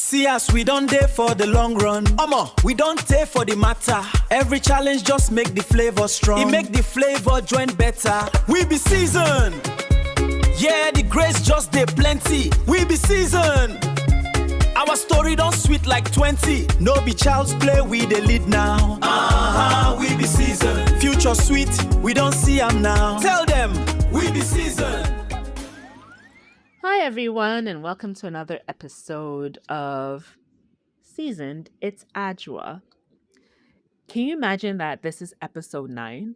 See us, we don't dare for the long run. Omo, we don't take for the matter. Every challenge just make the flavor strong. It make the flavor join better. We be seasoned. Yeah, the grace just dey plenty. We be seasoned. Our story don't sweet like 20. No be child's play, we the lead now. We be seasoned. Future sweet, we don't see them now. Tell them, we be seasoned. Hi, everyone, and welcome to another episode of Seasoned. It's Adjua. Can you imagine that this is episode 9?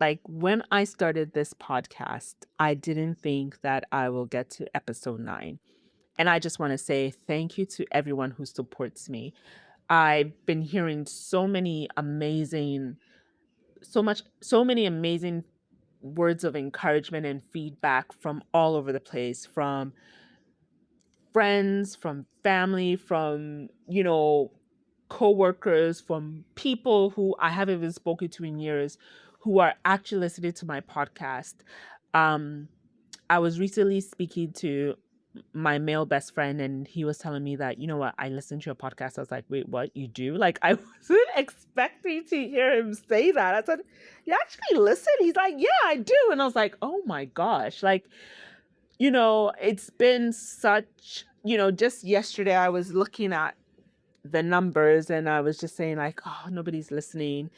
Like, when I started this podcast, I didn't think that I will get to episode 9. And I just want to say thank you to everyone who supports me. I've been hearing so many amazing words of encouragement and feedback from all over the place, from friends, from family, from, co-workers, from people who I haven't even spoken to in years who are actually listening to my podcast. I was recently speaking to my male best friend, and he was telling me that, you know what, I listened to your podcast. I was like, wait, what? You do? Like, I wasn't expecting to hear him say that. I said, you actually listen? He's like, yeah, I do. And I was like, oh my gosh. Like, it's been such, just yesterday I was looking at the numbers and I was just saying like, oh, nobody's listening.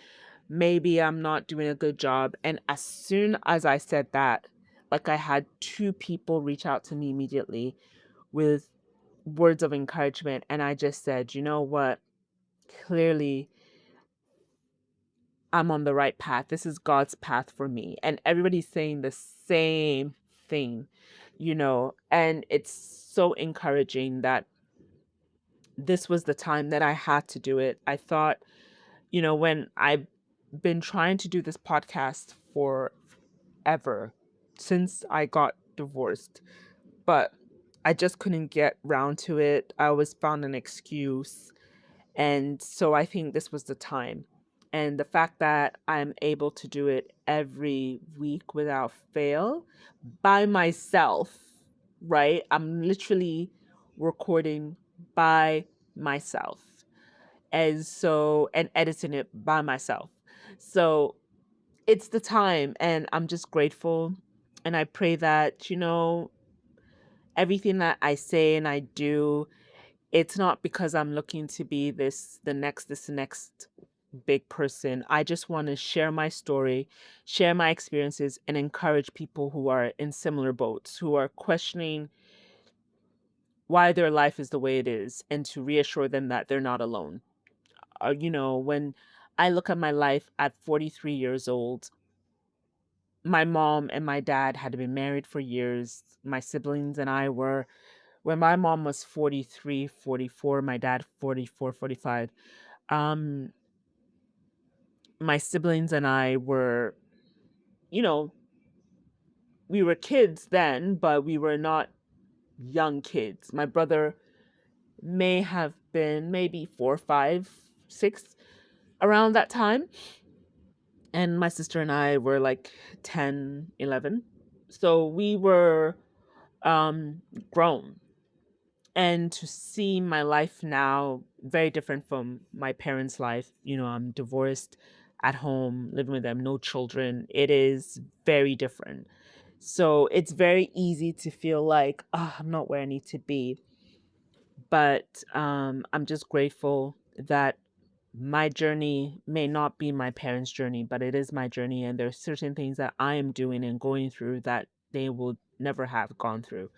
Maybe I'm not doing a good job. And as soon as I said that, like, I had 2 people reach out to me immediately with words of encouragement. And I just said, you know what? Clearly, I'm on the right path. This is God's path for me. And everybody's saying the same thing, and it's so encouraging that this was the time that I had to do it. I thought, when I've been trying to do this podcast forever, since I got divorced, but I just couldn't get round to it. I always found an excuse. And so I think this was the time. And the fact that I'm able to do it every week without fail by myself, right? I'm literally recording by myself. And editing it by myself. So it's the time, and I'm just grateful. And I pray that, everything that I say and I do, it's not because I'm looking to be the next big person. I just want to share my story, share my experiences, and encourage people who are in similar boats, who are questioning why their life is the way it is, and to reassure them that they're not alone. When I look at my life at 43 years old, my mom and my dad had been married for years. My siblings and I were, when my mom was 43, 44, my dad 44, 45. Um, my siblings and I were, you know, we were kids then, but we were not young kids. My brother may have been maybe 4, 5, 6 around that time. And my sister and I were like 10, 11. So we were grown. And to see my life now, very different from my parents' life. I'm divorced, at home, living with them, no children. It is very different. So it's very easy to feel like, oh, I'm not where I need to be. But I'm just grateful that my journey may not be my parents' journey, but it is my journey. And there's certain things that I am doing and going through that they will never have gone through.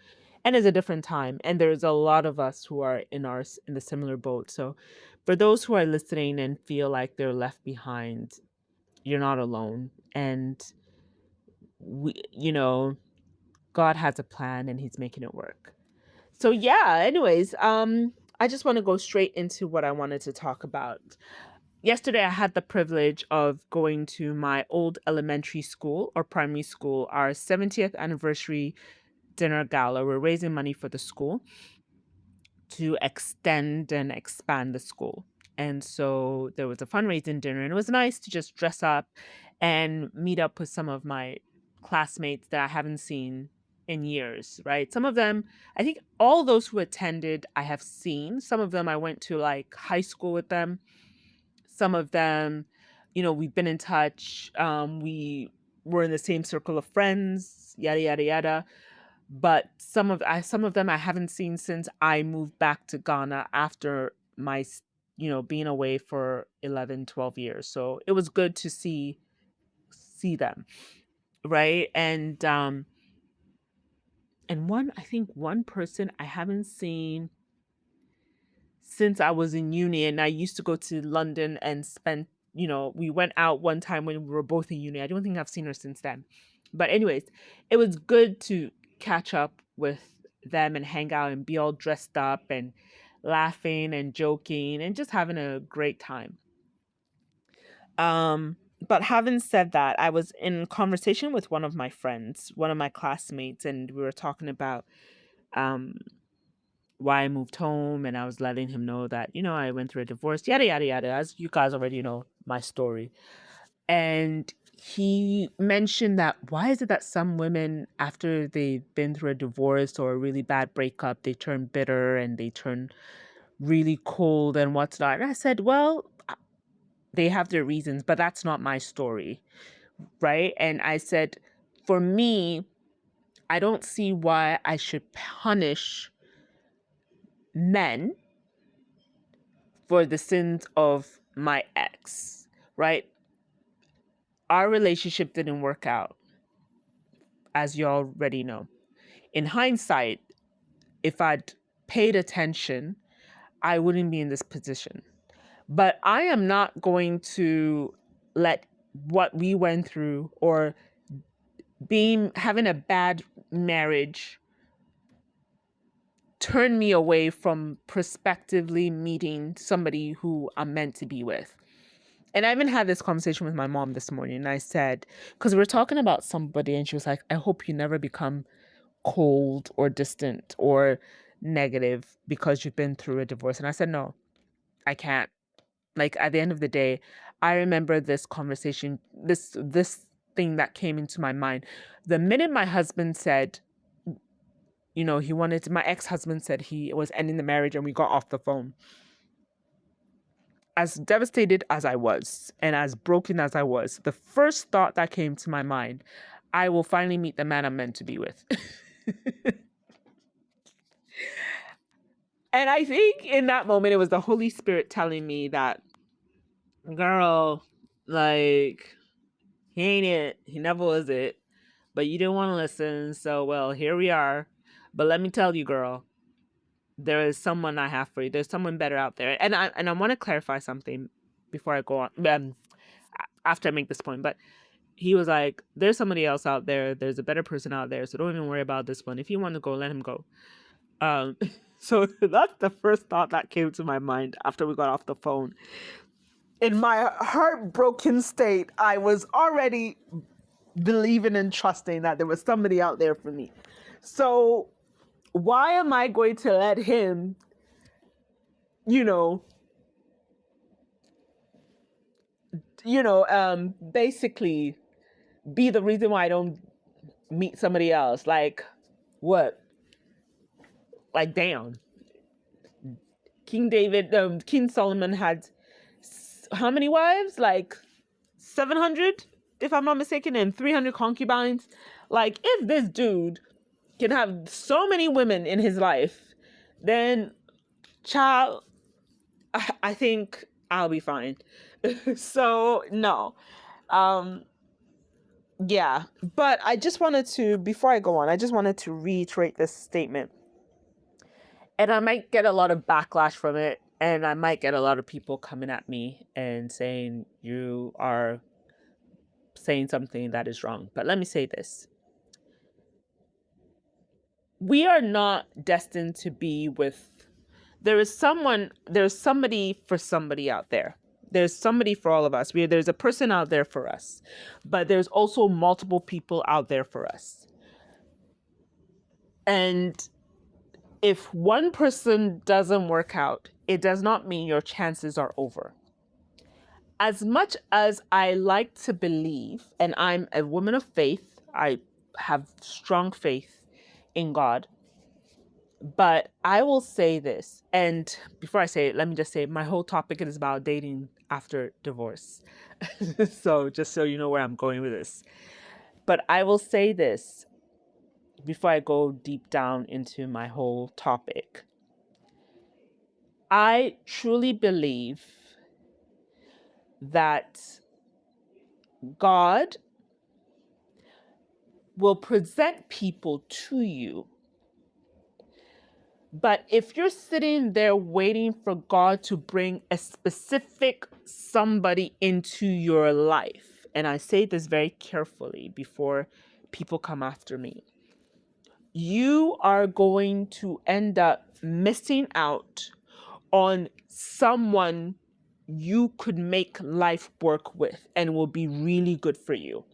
And it's a different time. And there's a lot of us who are in the similar boat. So for those who are listening and feel like they're left behind, you're not alone. And God has a plan and he's making it work. So yeah, anyways, I just want to go straight into what I wanted to talk about. Yesterday, I had the privilege of going to my old elementary school or primary school, our 70th anniversary dinner gala. We're raising money for the school to extend and expand the school. And so there was a fundraising dinner, and it was nice to just dress up and meet up with some of my classmates that I haven't seen in years, right? Some of them, I think all those who attended, I have seen. Some of them I went to like high school with them. Some of them, we've been in touch. We were in the same circle of friends, yada yada yada. But some of them I haven't seen since I moved back to Ghana after being away for 11, 12 years. So it was good to see them, right? And I think one person I haven't seen since I was in uni, and I used to go to London and spend, we went out one time when we were both in uni. I don't think I've seen her since then. But anyways, it was good to catch up with them and hang out and be all dressed up and laughing and joking and just having a great time. But having said that, I was in conversation with one of my friends, one of my classmates, and we were talking about um why I moved home, and I was letting him know that, I went through a divorce, yada yada yada, as you guys already know my story. And he mentioned that why is it that some women, after they've been through a divorce or a really bad breakup, they turn bitter and they turn really cold and what's not. And I said, well, they have their reasons, but that's not my story, right? And I said, for me, I don't see why I should punish men for the sins of my ex, right? Our relationship didn't work out, as you already know. In hindsight, if I'd paid attention, I wouldn't be in this position. But I am not going to let what we went through or having a bad marriage turn me away from prospectively meeting somebody who I'm meant to be with. And I even had this conversation with my mom this morning. And I said, because we were talking about somebody, and she was like, I hope you never become cold or distant or negative because you've been through a divorce. And I said, no, I can't. Like, at the end of the day, I remember this conversation, this thing that came into my mind. The minute my husband said, my ex-husband said he was ending the marriage, and we got off the phone. As devastated as I was and as broken as I was, the first thought that came to my mind, I will finally meet the man I'm meant to be with. And I think in that moment, it was the Holy Spirit telling me that, girl, like, he ain't it. He never was it. But you didn't want to listen. So, well, here we are. But let me tell you, girl, there is someone I have for you. There's someone better out there. And I want to clarify something before I go on, after I make this point. But he was like, there's somebody else out there. There's a better person out there. So don't even worry about this one. If you want to go, let him go. So that's the first thought that came to my mind after we got off the phone. In my heartbroken state, I was already believing and trusting that there was somebody out there for me. So why am I going to let him, basically be the reason why I don't meet somebody else? Like, what? Like, damn. King Solomon had how many wives? Like 700, if I'm not mistaken, and 300 concubines. Like, if this dude can have so many women in his life, then, child, I think I'll be fine. So, no. Yeah. But I just wanted to, before I go on, I just wanted to reiterate this statement. And I might get a lot of backlash from it. And I might get a lot of people coming at me and saying you are saying something that is wrong. But let me say this. We are not destined to be with, there's somebody for somebody out there. There's somebody for all of us. There's a person out there for us. But there's also multiple people out there for us. And if one person doesn't work out, it does not mean your chances are over. As much as I like to believe, and I'm a woman of faith, I have strong faith in God. But I will say this, and before I say it, let me just say my whole topic is about dating after divorce. So just so you know where I'm going with this. But I will say this before I go deep down into my whole topic. I truly believe that God will present people to you. But if you're sitting there waiting for God to bring a specific somebody into your life, and I say this very carefully before people come after me, you are going to end up missing out on someone you could make life work with and will be really good for you.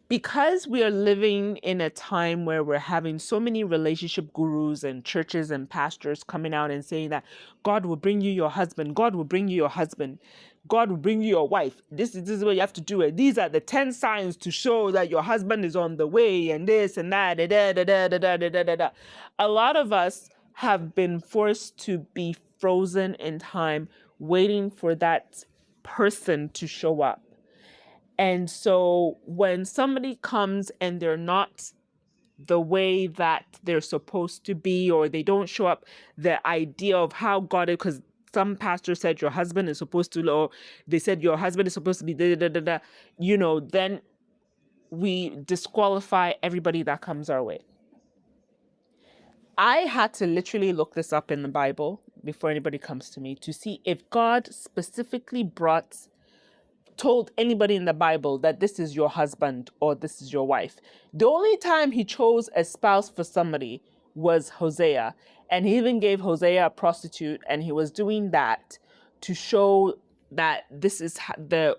Because we are living in a time where we're having so many relationship gurus and churches and pastors coming out and saying that God will bring you your husband, God will bring you your husband, God will bring you your wife. This is what you have to do. And these are the 10 signs to show that your husband is on the way, and this and that. Da, da, da, da, da, da, da, da, da. A lot of us have been forced to be frozen in time, waiting for that person to show up. And so when somebody comes and they're not the way that they're supposed to be, or they don't show up the idea of how God is, because some pastor said your husband is supposed to, or they said your husband is supposed to be da da da da, then we disqualify everybody that comes our way. I had to literally look this up in the Bible before anybody comes to me to see if God specifically told anybody in the Bible that this is your husband or this is your wife. The only time he chose a spouse for somebody was Hosea. And he even gave Hosea a prostitute, and he was doing that to show that this is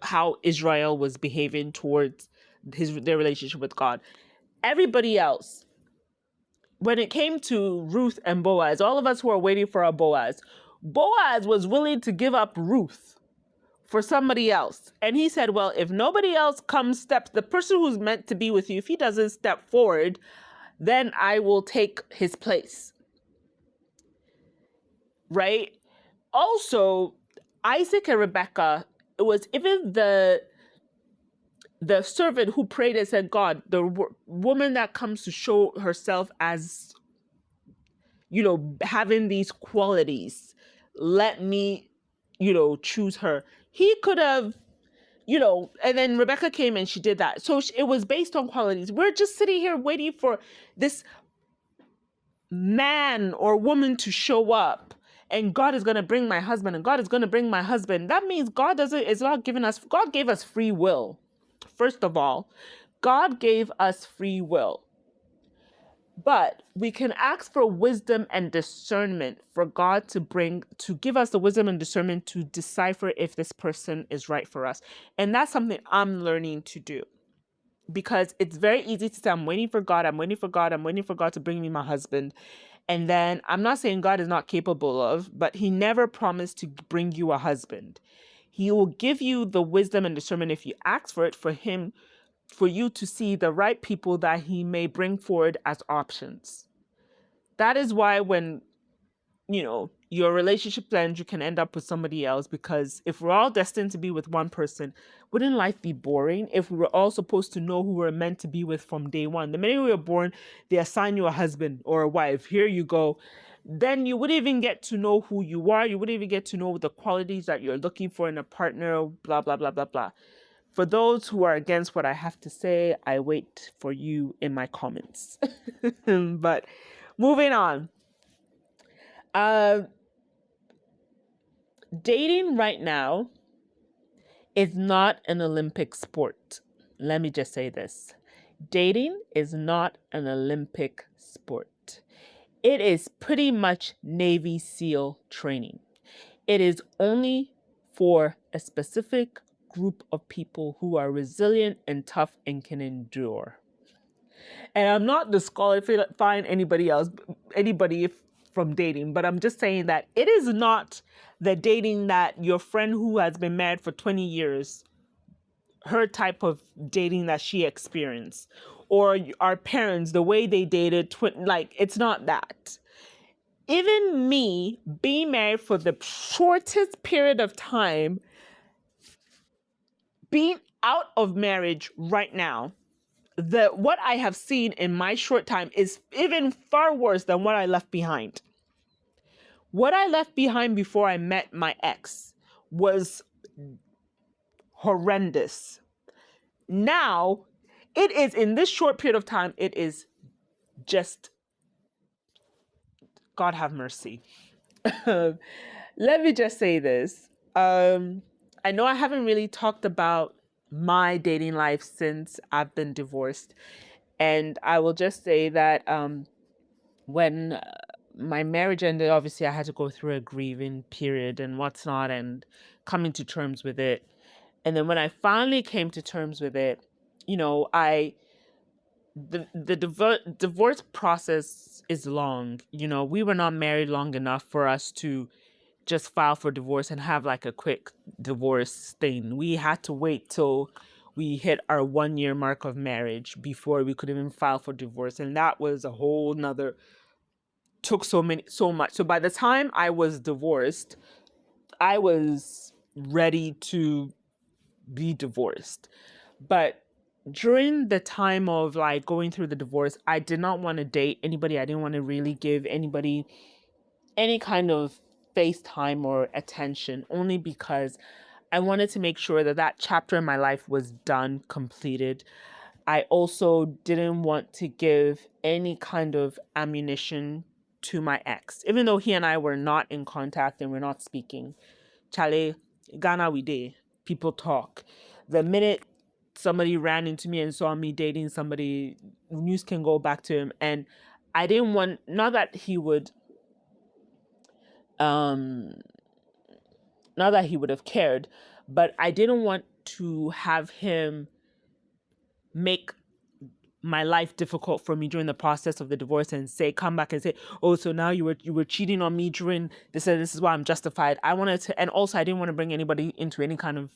how Israel was behaving towards their relationship with God. Everybody else, when it came to Ruth and Boaz, all of us who are waiting for our Boaz was willing to give up Ruth for somebody else. And he said, well, if nobody else steps, the person who's meant to be with you, if he doesn't step forward, then I will take his place. Right? Also, Isaac and Rebecca, it was even the servant who prayed and said, God, the woman that comes to show herself as, having these qualities, let me, choose her. He could have, and then Rebecca came and she did that. So it was based on qualities. We're just sitting here waiting for this man or woman to show up, and God is going to bring my husband, and God is going to bring my husband. That means God gave us free will. First of all, God gave us free will. But we can ask for wisdom and discernment for God to give us the wisdom and discernment to decipher if this person is right for us. And that's something I'm learning to do, because it's very easy to say, I'm waiting for God to bring me my husband. And then I'm not saying God is not capable of, but he never promised to bring you a husband. He will give you the wisdom and discernment if you ask for it, for you to see the right people that he may bring forward as options. That is why when, your relationship ends, you can end up with somebody else, because if we're all destined to be with one person, wouldn't life be boring if we were all supposed to know who we're meant to be with from day one? The minute we were born, they assign you a husband or a wife. Here you go. Then you wouldn't even get to know who you are. You wouldn't even get to know the qualities that you're looking for in a partner, blah, blah, blah, blah, blah. For those who are against what I have to say, I wait for you in my comments. But moving on. Dating right now is not an Olympic sport. Let me just say this. Dating is not an Olympic sport. It is pretty much Navy SEAL training. It is only for a specific group of people who are resilient and tough and can endure. And I'm not disqualifying anybody from dating, but I'm just saying that it is not the dating that your friend who has been married for 20 years, her type of dating that she experienced, or our parents, the way they dated, like, it's not that. Even me being married for the shortest period of time, being out of marriage right now, what I have seen in my short time is even far worse than what I left behind. What I left behind before I met my ex was horrendous. Now, it is in this short period of time, it is just, God have mercy. Let me just say this. I know I haven't really talked about my dating life since I've been divorced. And I will just say that when my marriage ended, obviously I had to go through a grieving period and what's not, and coming to terms with it. And then when I finally came to terms with it, you know, the divorce process is long. You know, we were not married long enough for us to just file for divorce and have like a quick divorce thing. We had to wait till we hit our 1 year mark of marriage before we could even file for divorce. And that was a whole nother, took so much. So by the time I was divorced, I was ready to be divorced. But during the time of like going through the divorce, I did not want to date anybody. I didn't want to really give anybody any kind of FaceTime or attention, only because I wanted to make sure that that chapter in my life was done, completed. I also didn't want to give any kind of ammunition to my ex, even though he and I were not in contact and we're not speaking. Chale, Ghana we did. People talk. The minute somebody ran into me and saw me dating somebody, news can go back to him. And I didn't want, not that he would um not that he would have cared, but I didn't want to have him make my life difficult for me during the process of the divorce and come back and say, oh, so now you were cheating on me during this, and this is why I'm justified. I wanted to, and also I didn't want to bring anybody into any kind of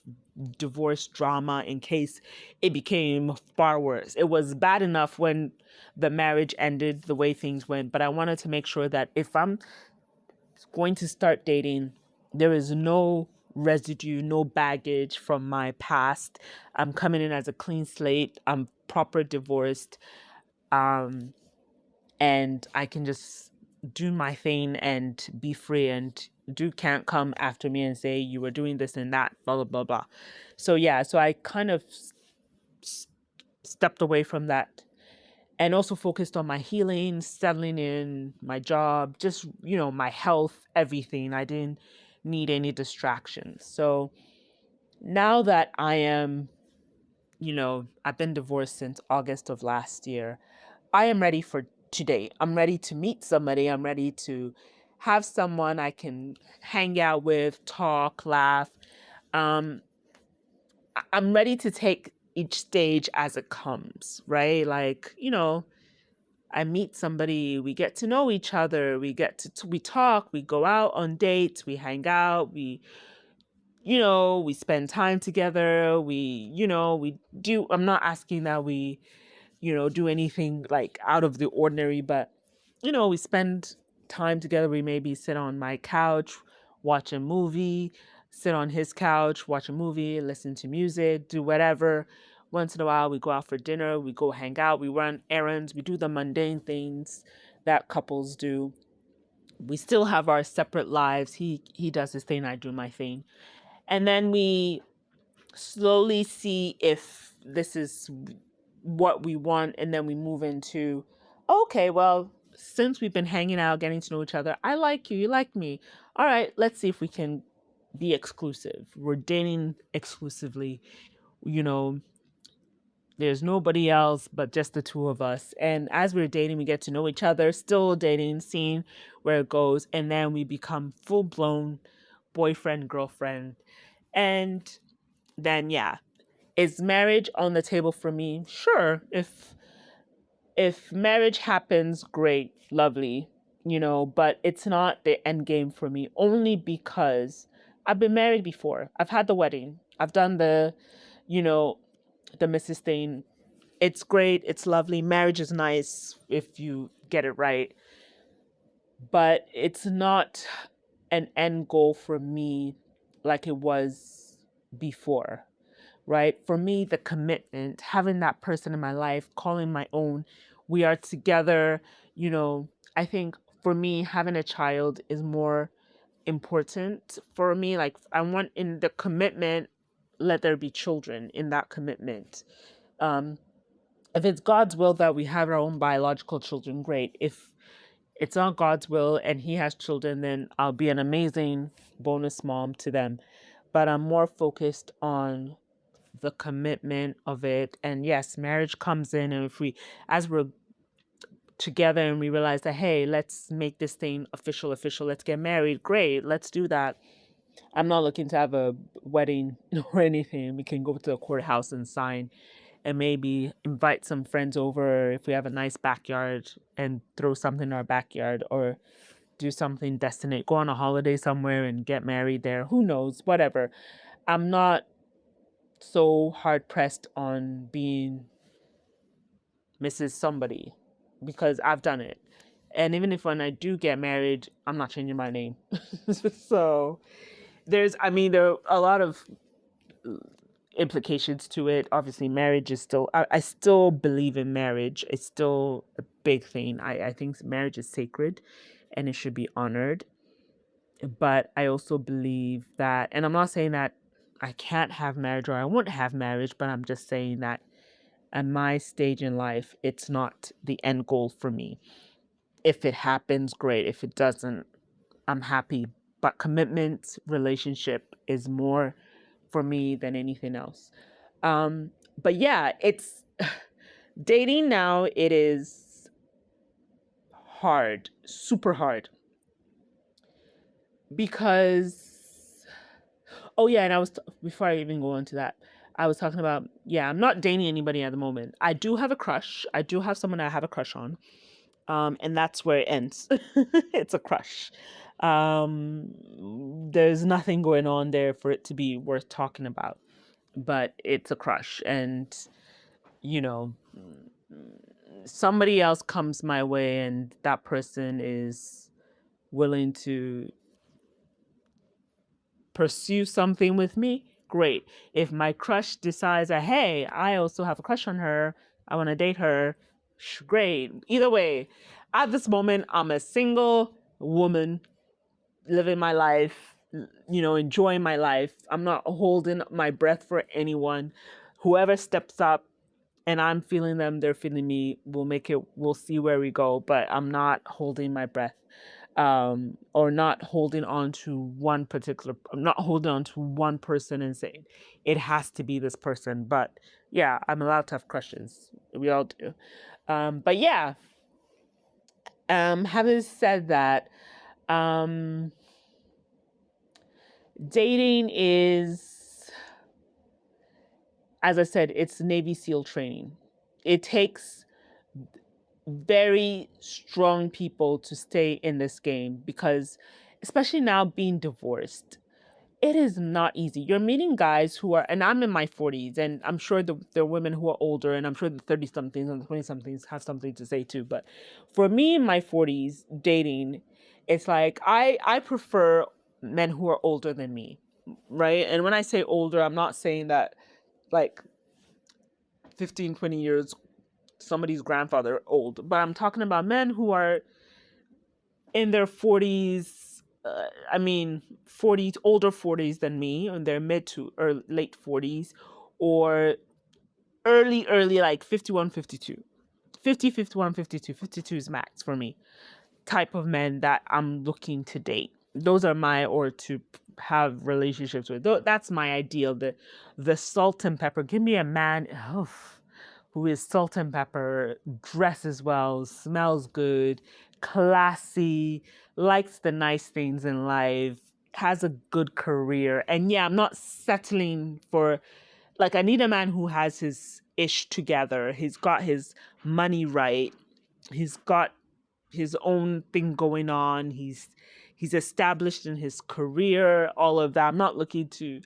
divorce drama in case it became far worse. It was bad enough when the marriage ended the way things went, but I wanted to make sure that if I'm going to start dating, there is no residue, no baggage from my past. I'm coming in as a clean slate. I'm proper divorced. And I can just do my thing and be free, and can't come after me and say you were doing this and that, blah, blah, blah, blah. So yeah, so I kind of stepped away from that and also focused on my healing, settling in, my job, just, my health, everything. I didn't need any distractions. So now that I am, I've been divorced since August of last year, I am ready for today. I'm ready to meet somebody. I'm ready to have someone I can hang out with, talk, laugh. I'm ready to take each stage as it comes, right? Like, I meet somebody, we get to know each other, we talk, we go out on dates, we hang out, we spend time together, we do, I'm not asking that we, do anything like out of the ordinary, but, we spend time together. We maybe sit on my couch, watch a movie, sit on his couch, watch a movie, listen to music, do whatever. Once in a while, we go out for dinner, we go hang out, we run errands, we do the mundane things that couples do. We still have our separate lives. He does his thing, I do my thing. And then we slowly see if this is what we want, and then we move into, okay, well, since we've been hanging out, getting to know each other, I like you, you like me. All right, let's see if we can be exclusive. We're dating exclusively. You know, there's nobody else but just the two of us. And as we're dating, we get to know each other, still dating, seeing where it goes. And then we become full blown boyfriend, girlfriend. And then, yeah, is marriage on the table for me? Sure. If marriage happens, great, lovely, but it's not the end game for me, only because I've been married before. I've had the wedding. I've done the, the Mrs. thing. It's great. It's lovely. Marriage is nice if you get it right, but it's not an end goal for me like it was before, right? For me, the commitment, having that person in my life, calling my own, we are together, you know, I think for me, having a child is more important for me. Like, I want in the commitment, let there be children in that commitment. Um, if it's God's will that we have our own biological children, great. If it's not God's will and He has children, then I'll be an amazing bonus mom to them. But I'm more focused on the commitment of it. And yes, marriage comes in, and if we, as we're together and we realize that, hey, let's make this thing official, let's get married, great, let's do that. I'm not looking to have a wedding or anything. We can go to the courthouse and sign and maybe invite some friends over if we have a nice backyard and throw something in our backyard, or do something destinate, go on a holiday somewhere and get married there. Who knows? Whatever. I'm not so hard pressed on being Mrs. Somebody because I've done it. And even if when I do get married, I'm not changing my name. So there are a lot of implications to it. Obviously, marriage is still, I still believe in marriage. It's still a big thing. I think marriage is sacred and it should be honored. But I also believe that, and I'm not saying that I can't have marriage or I won't have marriage, but I'm just saying that at my stage in life, it's not the end goal for me. If it happens, great. If it doesn't, I'm happy. But commitment, relationship is more for me than anything else. But yeah, it's dating now, it is hard, super hard. Because, oh yeah, and before I even go into that, I was talking about, yeah, I'm not dating anybody at the moment. I do have a crush. I do have someone I have a crush on. And that's where it ends. It's a crush. There's nothing going on there for it to be worth talking about, but it's a crush. And, you know, somebody else comes my way and that person is willing to pursue something with me, great. If my crush decides that, hey, I also have a crush on her, I want to date her, great. Either way, at this moment, I'm a single woman living my life, enjoying my life. I'm not holding my breath for anyone. Whoever steps up and I'm feeling them, they're feeling me, we'll see where we go. But I'm not holding my breath, or not holding on to I'm not holding on to one person and saying it has to be this person. But yeah, I'm allowed to have crushes. We all do. But yeah, having said that, um, dating is, as I said, it's Navy SEAL training. It takes very strong people to stay in this game because, especially now being divorced, it is not easy. You're meeting guys who are, and I'm in my 40s, and I'm sure there are women who are older, and I'm sure the 30 somethings and the 20 somethings have something to say too. But for me in my 40s, dating, it's like I prefer men who are older than me, right? And when I say older, I'm not saying that like 15, 20 years somebody's grandfather old, but I'm talking about men who are in their 40s. 40s, older 40s than me, in their mid to or late 40s, or early, like 51, 52. 50, 51, 52. 52 is max for me. Type of men that I'm looking to date. Those are or to have relationships with. That's my ideal. The salt and pepper. Give me a man who is salt and pepper, dresses well, smells good, classy, likes the nice things in life, has a good career. And yeah, I'm not settling for, like, I need a man who has his ish together. He's got his money right. He's got his own thing going on. He's established in his career, all of that. I'm not looking to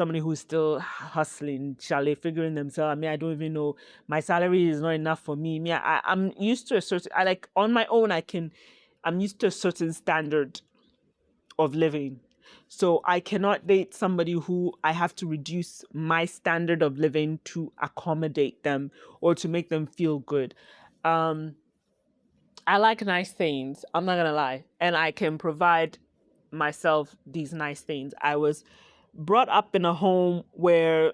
somebody who's still hustling, chalet, figuring themselves. I mean, I don't even know. My salary is not enough for me. Me, I'm used to a certain. I like on my own. I'm used to a certain standard of living. So I cannot date somebody who I have to reduce my standard of living to accommodate them or to make them feel good. Um, I like nice things. I'm not gonna lie, and I can provide myself these nice things. I was brought up in a home where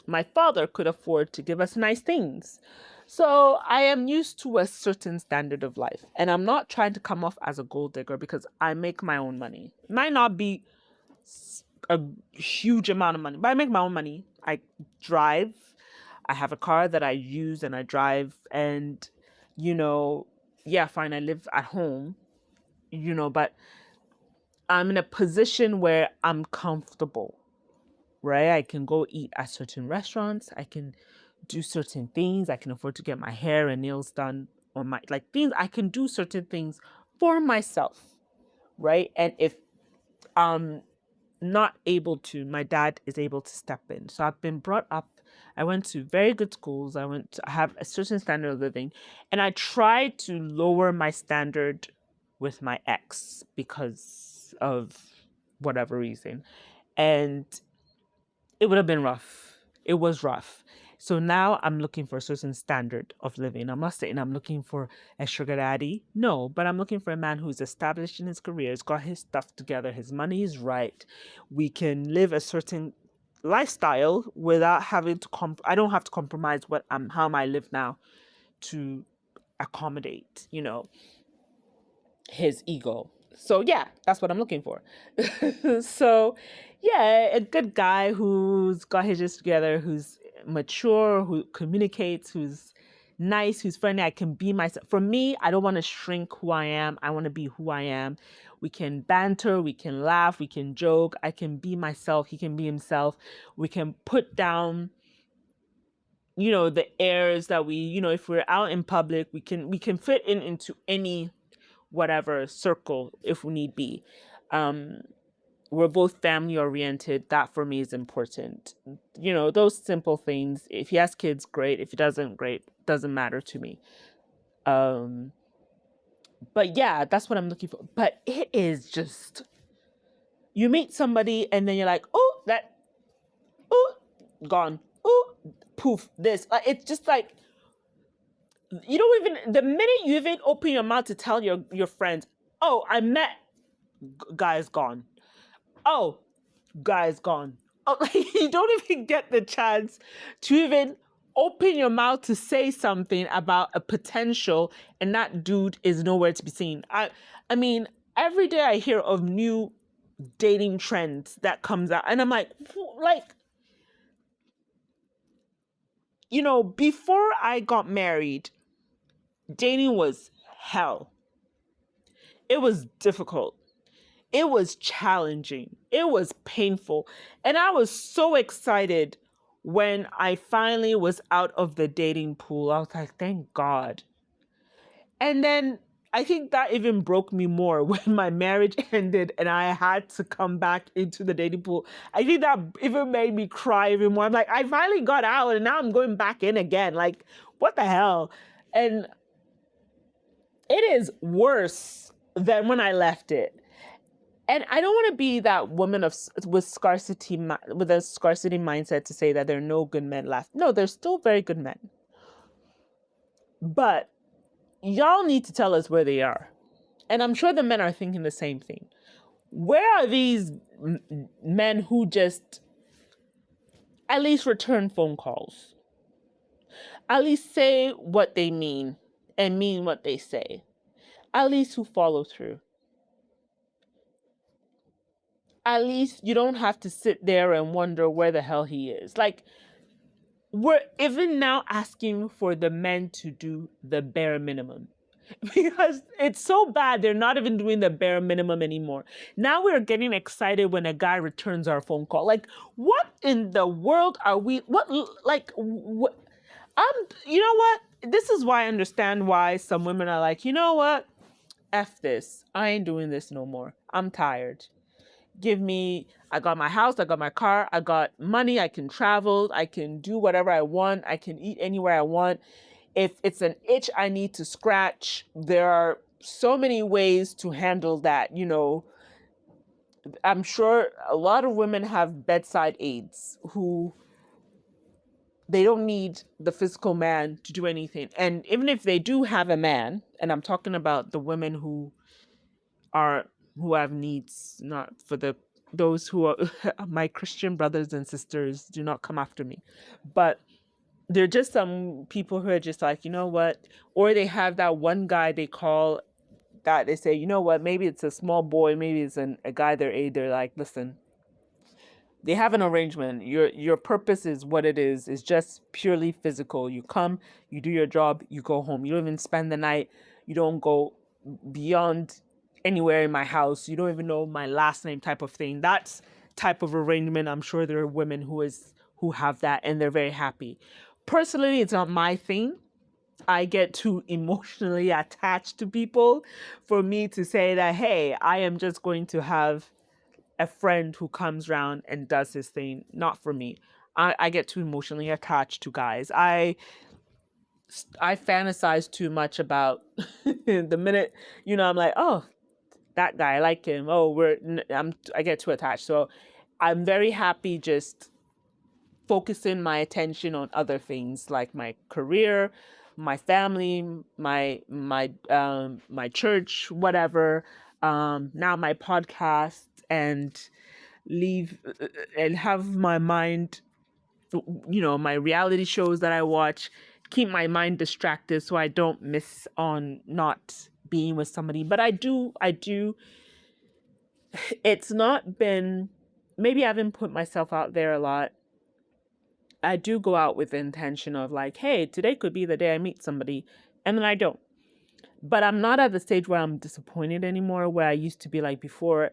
my father could afford to give us nice things. So I am used to a certain standard of life. And I'm not trying to come off as a gold digger because I make my own money. It might not be a huge amount of money, but I make my own money. I drive. I have a car that I use and I drive. And, you know, yeah, fine, I live at home, but I'm in a position where I'm comfortable, right? I can go eat at certain restaurants. I can do certain things. I can afford to get my hair and nails done on my like things. I can do certain things for myself, right? And if I'm not able to, my dad is able to step in. So I've been brought up. I went to very good schools. I have a certain standard of living, and I tried to lower my standard with my ex because of whatever reason. And it would have been rough. It was rough. So now I'm looking for a certain standard of living. I'm not saying I'm looking for a sugar daddy. No, but I'm looking for a man who's established in his career, has got his stuff together, his money is right. We can live a certain lifestyle without having to I don't have to compromise how I live now to accommodate, his ego. So yeah, that's what I'm looking for. So yeah, a good guy who's got his shit together, who's mature, who communicates, who's nice, who's friendly. I can be myself. For me, I don't want to shrink who I am. I want to be who I am. We can banter, we can laugh, we can joke. I can be myself. He can be himself. We can put down the airs that if we're out in public, we can fit into any whatever circle if we need be. We're both family oriented. That for me is important. Those simple things. If he has kids, great. If he doesn't, great. Doesn't matter to me. But yeah, that's what I'm looking for. But it is just, you meet somebody and then you're like, oh, gone. Oh, poof, this. It's just like, you don't even, the minute you even open your mouth to tell your friends, oh, I met, guy's gone. Oh, guy's gone. Oh, you don't even get the chance to even open your mouth to say something about a potential, and that dude is nowhere to be seen. I mean, every day I hear of new dating trends that comes out, and I'm like, before I got married, dating was hell. It was difficult. It was challenging. It was painful. And I was so excited when I finally was out of the dating pool. I was like, thank God. And then I think that even broke me more when my marriage ended and I had to come back into the dating pool. I think that even made me cry even more. I'm like, I finally got out and now I'm going back in again. Like, what the hell? And it is worse than when I left it. And I don't want to be that woman with with a scarcity mindset to say that there are no good men left. No, there's still very good men. But y'all need to tell us where they are. And I'm sure the men are thinking the same thing. Where are these men who just at least return phone calls? At least say what they mean and mean what they say. At least who follow through. At least you don't have to sit there and wonder where the hell he is. Like, we're even now asking for the men to do the bare minimum because it's so bad they're not even doing the bare minimum anymore. Now we're getting excited when a guy returns our phone call. Like, what in the world are we, you know what? This is why I understand why some women are like, you know what? F this. I ain't doing this no more. I'm tired. I got my house, I got my car, I got money, I can travel, I can do whatever I want, I can eat anywhere I want. If it's an itch I need to scratch, there are so many ways to handle that. I'm sure a lot of women have bedside aides who they don't need the physical man to do anything. And even if they do have a man, and I'm talking about the women are who have needs, not for those who are my Christian brothers and sisters, do not come after me. But there are just some people who are just like, you know what? Or they have that one guy they call that they say, you know what, maybe it's a small boy, maybe it's a guy their age. They're like, listen, they have an arrangement. Your purpose is what it is just purely physical. You come, you do your job, you go home. You don't even spend the night. You don't go beyond anywhere in my house. You don't even know my last name, type of thing. That's type of arrangement. I'm sure there are women who have that and they're very happy. Personally, it's not my thing. I get too emotionally attached to people for me to say that, hey, I am just going to have a friend who comes around and does his thing. Not for me. I get too emotionally attached to guys. I fantasize too much about the minute, I'm like, oh, that guy, I like him. Oh, I get too attached. So I'm very happy just focusing my attention on other things like my career, my family, my church, whatever. Now my podcast, and leave and have my mind, my reality shows that I watch, keep my mind distracted so I don't miss on not being with somebody. But I do it's not been, maybe I haven't put myself out there a lot. I do go out with the intention of like, hey, today could be the day I meet somebody, and then I don't. But I'm not at the stage where I'm disappointed anymore, where I used to be like before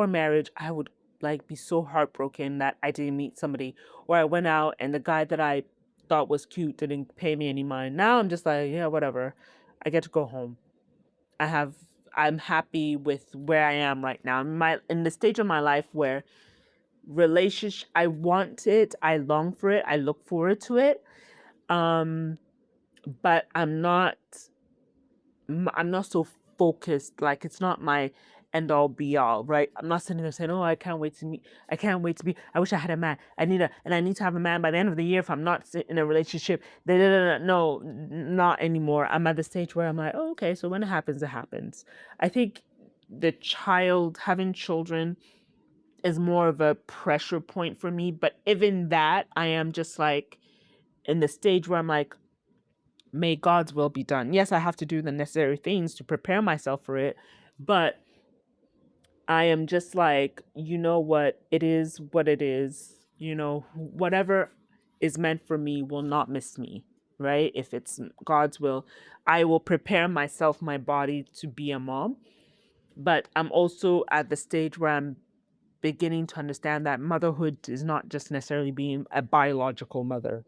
marriage. I would like be so heartbroken that I didn't meet somebody, or I went out and the guy that I thought was cute didn't pay me any mind. Now I'm just like, yeah, whatever. I get to go home. I have I'm happy with where I am right now. In the stage of my life where relationship, I want it, I long for it, I look forward to it. Um but I'm not so focused. Like, it's not my end all be all, right? I'm not sitting there saying, "Oh, I can't wait to be. I wish I had a man. I need to have a man by the end of the year if I'm not in a relationship." No, not anymore. I'm at the stage where I'm like, "Oh, okay. So when it happens, it happens." I think having children is more of a pressure point for me. But even that, I am just like in the stage where I'm like, may God's will be done. Yes, I have to do the necessary things to prepare myself for it, but I am just like, you know what? It is what it is. Whatever is meant for me will not miss me, right? If it's God's will, I will prepare myself, my body to be a mom. But I'm also at the stage where I'm beginning to understand that motherhood is not just necessarily being a biological mother.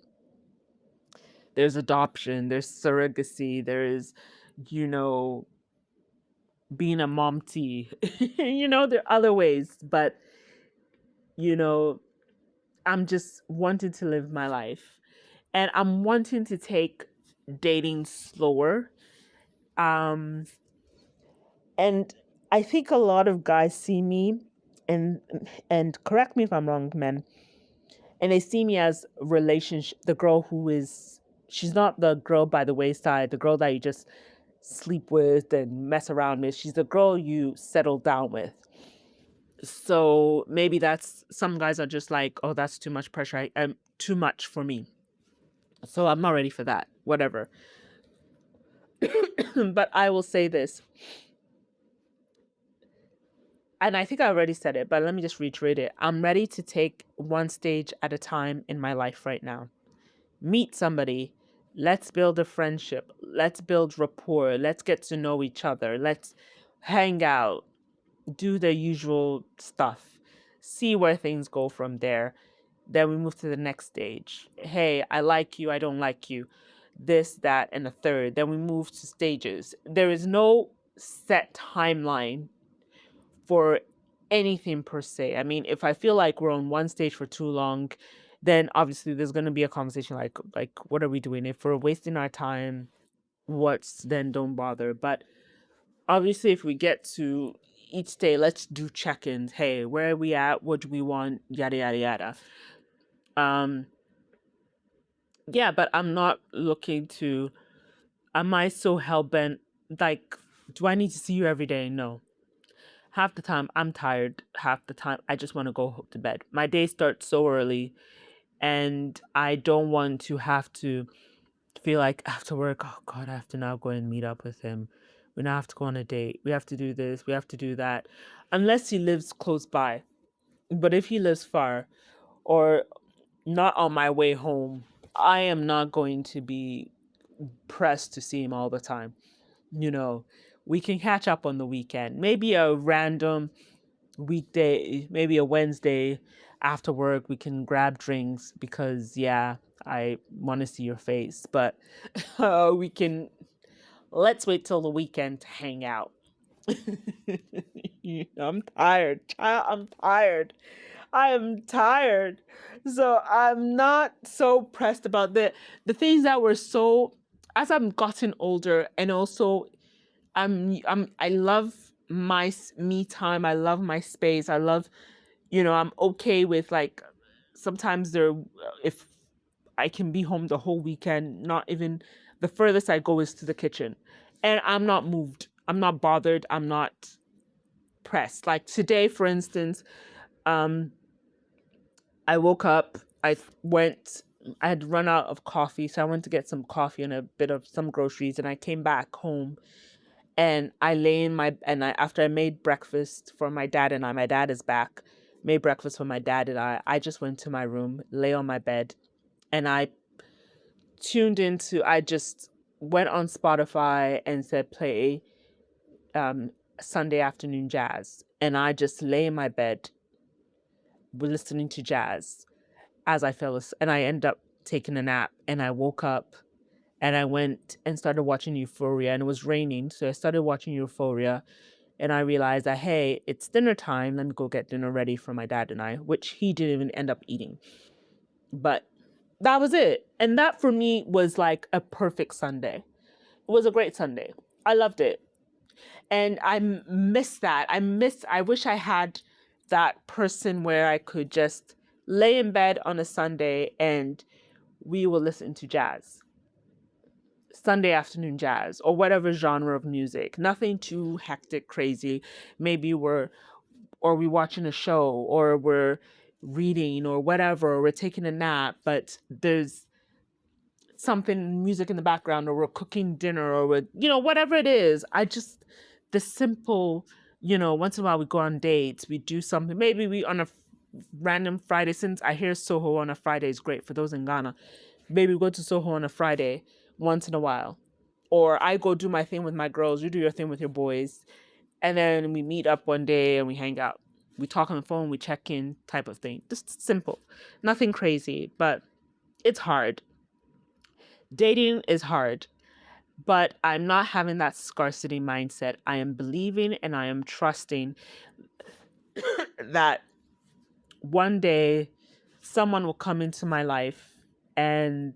There's adoption, there's surrogacy, there is, you know, being a mom tea. There are other ways, but, you know, I'm just wanting to live my life. And I'm wanting to take dating slower. Um, and I think a lot of guys see me and correct me if I'm wrong, men, and they see me as relationship, the girl who is, she's not the girl by the wayside, the girl that you just sleep with and mess around with. She's the girl you settle down with. So maybe that's, some guys are just like, oh, that's too much pressure. Too much for me. So I'm not ready for that. Whatever. But I will say this, and I think I already said it, but let me just reiterate it. I'm ready to take one stage at a time in my life right now. Meet somebody. Let's build a friendship. Let's build rapport. Let's get to know each other. Let's hang out, do the usual stuff, see where things go from there. Then we move to the next stage. Hey, I like you, I don't like you, this, that, and a third. Then we move to stages. There is no set timeline for anything per se. I mean, if I feel like we're on one stage for too long, then obviously there's going to be a conversation like what are we doing? If we're wasting our time, what's then don't bother. But obviously if we get to each day, let's do check-ins. Hey, where are we at? What do we want? Yada yada yada. Um yeah, but I'm not looking to, am I so hell bent, like, do I need to see you every day? No. Half the time I'm tired. Half the time I just want to go to bed. My day starts so early, and I don't want to have to feel like after work, oh God, I have to now go and meet up with him. We now have to go on a date. We have to do this. We have to do that. Unless he lives close by. But if he lives far or not on my way home, I am not going to be pressed to see him all the time. You know, we can catch up on the weekend. Maybe a random weekday, maybe a Wednesday after work, we can grab drinks because, yeah, I want to see your face. But we can, let's wait till the weekend to hang out. I'm tired. I'm tired. I am tired. So I'm not so pressed about the things that were so, as I'm gotten older, and also I love my me time. I love my space. I love, I'm okay with, like, sometimes if I can be home the whole weekend, not even the furthest I go is to the kitchen. And I'm not moved. I'm not bothered. I'm not pressed. Like today, for instance, um, I woke up, I had run out of coffee, so I went to get some coffee and a bit of some groceries, and I came back home and I lay in my, and after I made breakfast for my dad and my dad is back, made breakfast for my dad and I just went to my room, lay on my bed, and I just went on Spotify and said play um, Sunday afternoon jazz. And I just lay in my bed listening to jazz as I fell asleep. And I ended up taking a nap and I woke up and I went and started watching Euphoria, and it was raining. So I started watching Euphoria and I realized that, hey, it's dinner time. Let me go get dinner ready for my dad and I, which he didn't even end up eating. But that was it. And that for me was like a perfect Sunday. It was a great Sunday. I loved it. And I miss that. I wish I had that person where I could just lay in bed on a Sunday and we will listen to jazz. Sunday afternoon jazz or whatever genre of music. Nothing too hectic, crazy. Maybe we watching a show or we're reading or whatever, or we're taking a nap, but there's something music in the background, or we're cooking dinner, or we're, whatever it is. The simple, once in a while we go on dates, we do something, maybe we on a random Friday, since I hear Soho on a Friday is great for those in Ghana. Maybe we go to Soho on a Friday once in a while, or I go do my thing with my girls, you do your thing with your boys, and then we meet up one day and we hang out, we talk on the phone, we check in, type of thing. Just simple, nothing crazy. But it's hard. Dating is hard, but I'm not having that scarcity mindset. I am believing and I am trusting that one day someone will come into my life and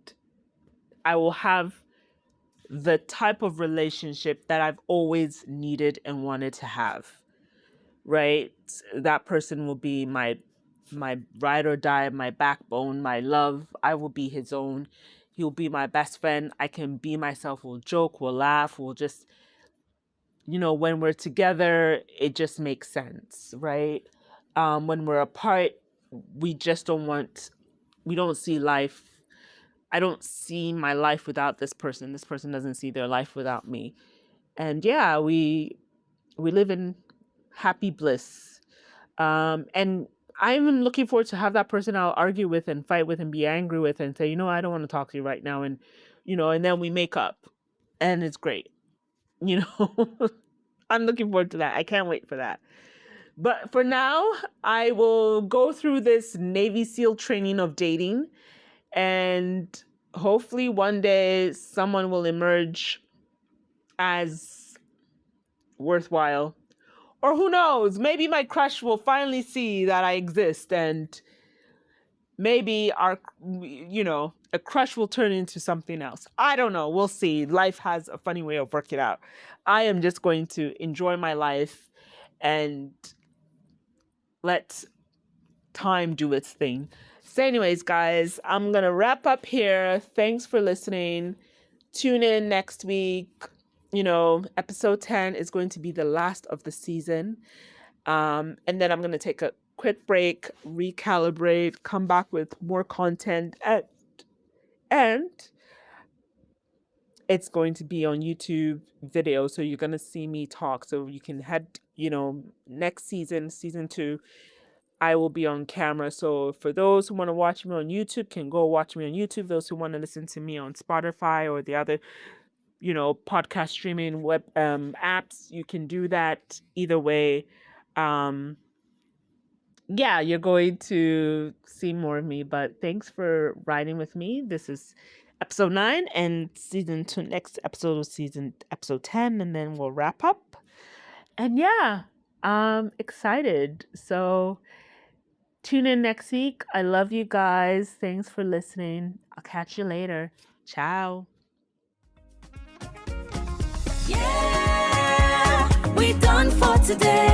I will have the type of relationship that I've always needed and wanted to have. Right? That person will be my ride or die, my backbone, my love. I will be his own. He'll be my best friend. I can be myself. We'll joke, we'll laugh, we'll just, when we're together, it just makes sense, right? When we're apart, we just we don't see life. I don't see my life without this person. This person doesn't see their life without me. And yeah, we live in happy bliss. And I'm looking forward to have that person I'll argue with and fight with and be angry with and say, I don't want to talk to you right now. And, and then we make up and it's great. You know, I'm looking forward to that. I can't wait for that. But for now, I will go through this Navy SEAL training of dating, and hopefully one day someone will emerge as worthwhile, Or who knows, maybe my crush will finally see that I exist, and maybe a crush will turn into something else. I don't know. We'll see. Life has a funny way of working out. I am just going to enjoy my life and let time do its thing. So anyways, guys, I'm going to wrap up here. Thanks for listening. Tune in next week. Episode 10 is going to be the last of the season. And then I'm going to take a quick break, recalibrate, come back with more content, and it's going to be on YouTube video. So you're going to see me talk. So you can head, next season 2, I will be on camera. So for those who want to watch me on YouTube, can go watch me on YouTube. Those who want to listen to me on Spotify or the other, podcast streaming web apps, you can do that either way. Yeah, you're going to see more of me, but thanks for riding with me. This is episode 9 and season 2, next episode of episode 10, and then we'll wrap up. And yeah, I'm excited. So tune in next week. I love you guys. Thanks for listening. I'll catch you later. Ciao. Yeah, we done for today.